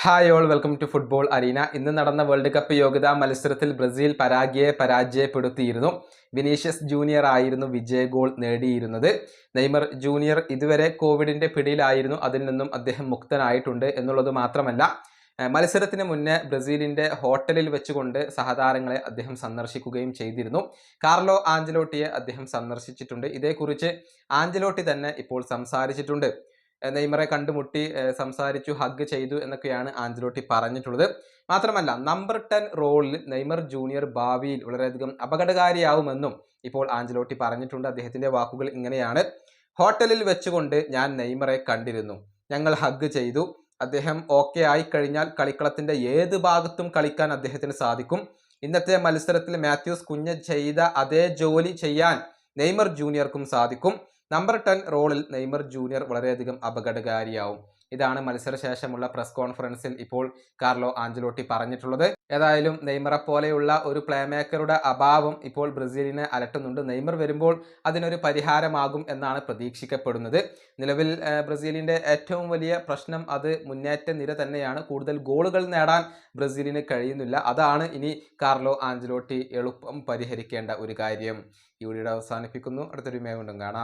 Hi all welcome to football arena. ഇന്ന് നടന്ന world cup യോഗ്യതാ മത്സരത്തിൽ ബ്രസീൽ പരാഗ്വയെ പരാജയപ്പെടുത്തിയിരുന്നു. വിനീഷ്യസ് ജൂനിയർ ആയിരുന്നു വിജയ ഗോൾ നേടിയിരുന്നത്. നെയ്മർ ജൂനിയർ ഇതുവരെ കോവിഡിന്റെ പിടിയിലായിരുന്നു. അതിൽ നിന്നും അദ്ദേഹം മുക്തനായിട്ടുണ്ട് എന്നുള്ളത് മാത്രമല്ല, മത്സരത്തിന് മുന്നേ ബ്രസീലിന്റെ ഹോട്ടലിൽ വെച്ചുകൊണ്ട് സഹതാരങ്ങളെ അദ്ദേഹം സന്ദർശിക്കുകയും ചെയ്തിരുന്നു. കാർലോ ആഞ്ചലോട്ടിയെ അദ്ദേഹം സന്ദർശിച്ചിട്ടുണ്ട്. ഇതേക്കുറിച്ച് ആഞ്ചലോട്ടി തന്നെ ഇപ്പോൾ സംസാരിച്ചിട്ടുണ്ട്. നെയ്മറെ കണ്ടുമുട്ടി സംസാരിച്ചു, ഹഗ് ചെയ്തു എന്നൊക്കെയാണ് ആഞ്ചലോട്ടി പറഞ്ഞിട്ടുള്ളത്. മാത്രമല്ല, നമ്പർ 10 റോളിൽ നെയ്മർ ജൂനിയർ ഭാവിയിൽ വളരെയധികം അപകടകാരിയാവുമെന്നും ഇപ്പോൾ ആഞ്ചലോട്ടി പറഞ്ഞിട്ടുണ്ട്. അദ്ദേഹത്തിന്റെ വാക്കുകൾ ഇങ്ങനെയാണ്: ഹോട്ടലിൽ വെച്ചുകൊണ്ട് ഞാൻ നെയ്മറെ കണ്ടിരുന്നു, ഞങ്ങൾ ഹഗ് ചെയ്തു. അദ്ദേഹം ഓക്കെ ആയി കഴിഞ്ഞാൽ കളിക്കളത്തിന്റെ ഏത് ഭാഗത്തും കളിക്കാൻ അദ്ദേഹത്തിന് സാധിക്കും. ഇന്നത്തെ മത്സരത്തിൽ മാത്യൂസ് കുഞ്ഞ് ചെയ്ത അതേ ജോലി ചെയ്യാൻ നെയ്മർ ജൂനിയർക്കും സാധിക്കും. നമ്പർ 10 റോളിൽ നെയ്മർ ജൂനിയർ വളരെയധികം അപകടകാരിയാവും. ഇതാണ് മത്സരശേഷമുള്ള പ്രസ് കോൺഫറൻസിൽ ഇപ്പോൾ കാർലോ ആഞ്ചലോട്ടി പറഞ്ഞിട്ടുള്ളത്. ഏതായാലും നെയ്മറെ പോലെയുള്ള ഒരു പ്ലേ മേക്കറുടെ അഭാവം ഇപ്പോൾ ബ്രസീലിനെ അലട്ടുന്നുണ്ട്. നെയ്മർ വരുമ്പോൾ അതിനൊരു പരിഹാരമാകും എന്നാണ് പ്രതീക്ഷിക്കപ്പെടുന്നത്. നിലവിൽ ബ്രസീലിന്റെ ഏറ്റവും വലിയ പ്രശ്നം അത് മുന്നേറ്റ നിര തന്നെയാണ്. കൂടുതൽ ഗോളുകൾ നേടാൻ ബ്രസീലിന് കഴിയുന്നില്ല. അതാണ് ഇനി കാർലോ ആഞ്ചലോട്ടി എളുപ്പം പരിഹരിക്കേണ്ട ഒരു കാര്യം. ഈ വീഡിയോ അവസാനിപ്പിക്കുന്നു. അടുത്തൊരു വീഡിയോ കൊണ്ടും കാണാം.